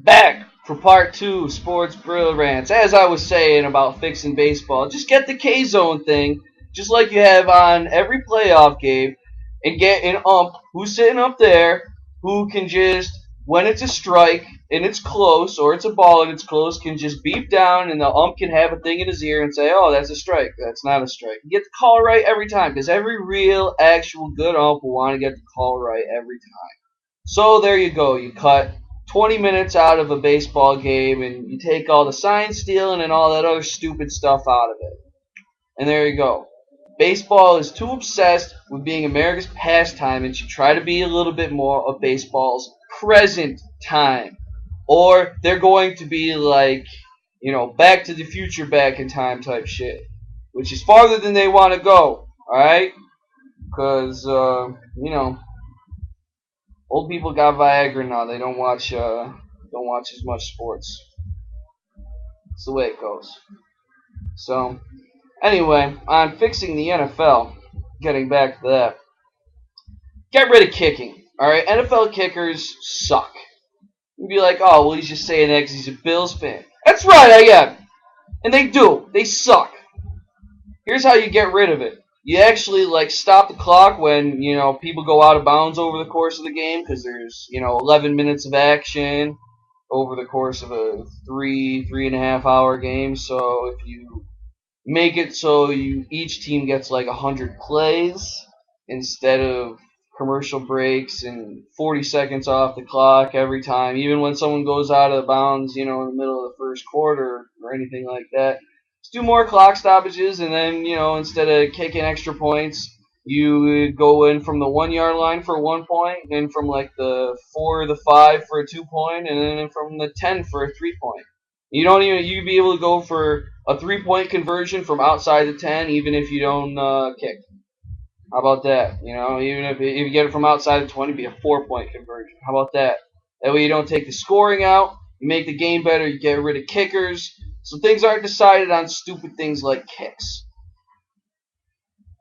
Back for part 2, Sports Brillrants. As I was saying about fixing baseball, just get the K-zone thing, just like you have on every playoff game, and get an ump who's sitting up there who can just, when it's a strike and it's close, or it's a ball and it's close, can just beep down and the ump can have a thing in his ear and say, oh, that's a strike, that's not a strike. You get the call right every time, because every real, actual good ump will want to get the call right every time. So there you go. You cut 20 minutes out of a baseball game and you take all the sign stealing and all that other stupid stuff out of it. And there you go. Baseball is too obsessed with being America's pastime and should try to be a little bit more of baseball's present time. Or they're going to be like, Back to the Future back in time type shit. Which is farther than they want to go. Alright? Because, old people got Viagra now. They don't watch as much sports. It's the way it goes. So, anyway, on fixing the NFL, getting back to that, get rid of kicking. All right, NFL kickers suck. You'd be like, oh, well, he's just saying that because he's a Bills fan. That's right, I am, and they do. They suck. Here's how you get rid of it. You actually stop the clock when people go out of bounds over the course of the game because there's 11 minutes of action over the course of a 3.5 hour game. So if you make it so each team gets 100 plays instead of commercial breaks and 40 seconds off the clock every time, even when someone goes out of bounds, in the middle of the first quarter or anything like that. Do more clock stoppages, and then instead of kicking extra points, you would go in from the 1 yard line for 1 point, and then from the 4 or the 5 for a 2 point, and then from the 10 for a 3 point. You'd be able to go for a 3 point conversion from outside the 10, even if you don't kick. How about that? Even if you get it from outside the 20, it'd be a 4 point conversion. How about that? That way you don't take the scoring out, you make the game better, you get rid of kickers. So things aren't decided on stupid things like kicks.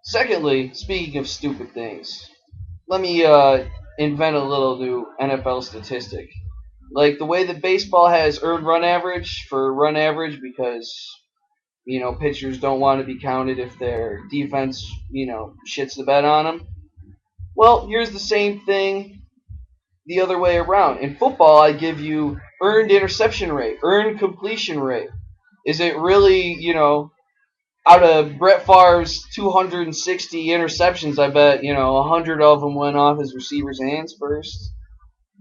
Secondly, speaking of stupid things, let me invent a little new NFL statistic. Like the way that baseball has earned run average for run average because, pitchers don't want to be counted if their defense, shits the bed on them. Well, here's the same thing the other way around. In football, I give you earned interception rate, earned completion rate. Is it really, out of Brett Favre's 260 interceptions, I bet, 100 of them went off his receiver's hands first?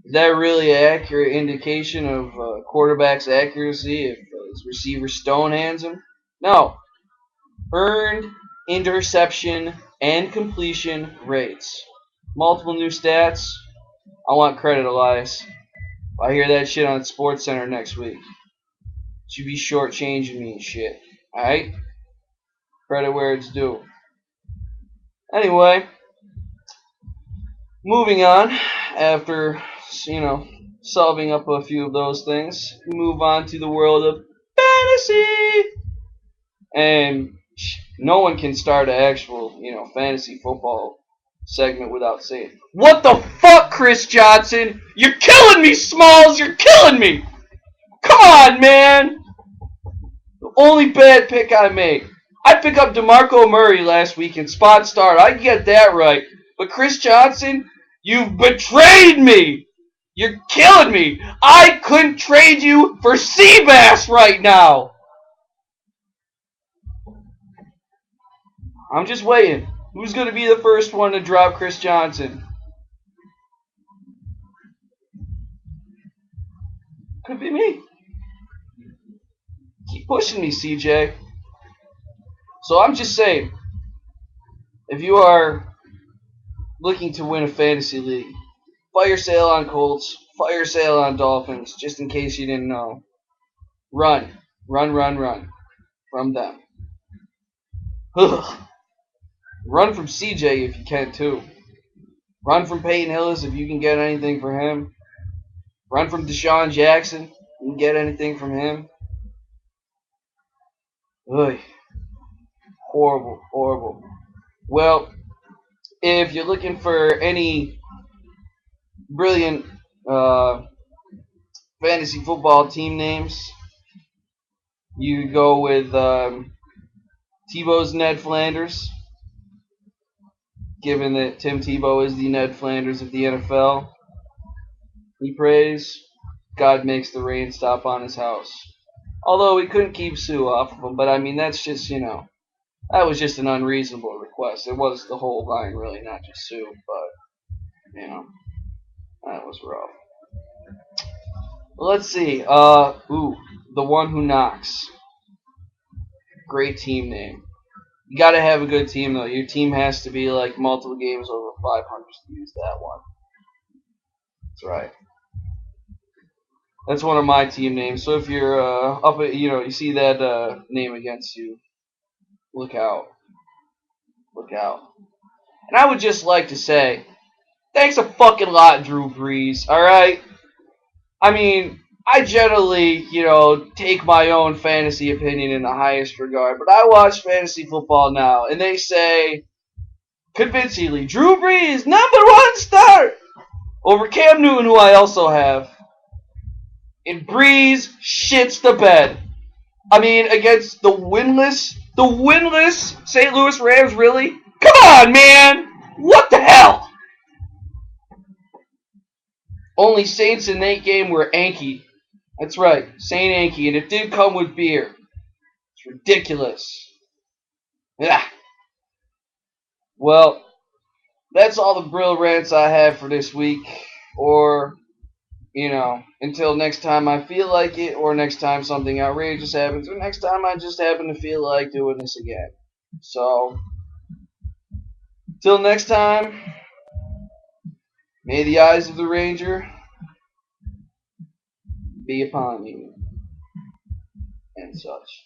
Is that really an accurate indication of quarterback's accuracy if his receiver stone hands him? No. Earned interception and completion rates. Multiple new stats. I want credit, Elias. I hear that shit on SportsCenter next week. You be shortchanging me and shit. Alright? Credit where it's due. Anyway, moving on, after, solving up a few of those things, we move on to the world of fantasy. And no one can start an actual, fantasy football segment without saying, what the fuck, Chris Johnson? You're killing me, Smalls! You're killing me! Come on, man! The only bad pick I made. I picked up DeMarco Murray last week in spot start. I get that right. But Chris Johnson, you've betrayed me. You're killing me. I couldn't trade you for Seabass right now. I'm just waiting. Who's going to be the first one to drop Chris Johnson? Could be me. Keep pushing me, CJ. So I'm just saying, if you are looking to win a fantasy league, fire sale on Colts, fire sale on Dolphins, just in case you didn't know. Run from them. Ugh. Run from CJ if you can too. Run from Peyton Hillis if you can get anything for him. Run from Deshaun Jackson if you can get anything from him. Ugh. Horrible. Well, if you're looking for any brilliant fantasy football team names, you go with Tebow's Ned Flanders, given that Tim Tebow is the Ned Flanders of the NFL. He prays, God makes the rain stop on his house. Although we couldn't keep Sue off of him, but I mean, that's just, that was just an unreasonable request. It was the whole line, really, not just Sue, but, that was rough. Let's see. The One Who Knocks. Great team name. You got to have a good team, though. Your team has to be like multiple games over 500 to use that one. That's right. That's one of my team names. So if you're up at, you see that name against you, look out. Look out. And I would just like to say, thanks a fucking lot, Drew Brees. All right. I mean, I generally, take my own fantasy opinion in the highest regard, but I watch fantasy football now, and they say convincingly, Drew Brees, #1 start over Cam Newton, who I also have. And Brees shits the bed. I mean, against the winless St. Louis Rams, really? Come on, man! What the hell? Only Saints in that game were Anky. That's right, Saint Anky, and it did come with beer. It's ridiculous. Yeah. Well, that's all the Brillrants I have for this week. Or, until next time I feel like it, or next time something outrageous happens, or next time I just happen to feel like doing this again. So, till next time, may the eyes of the Ranger be upon you, and such.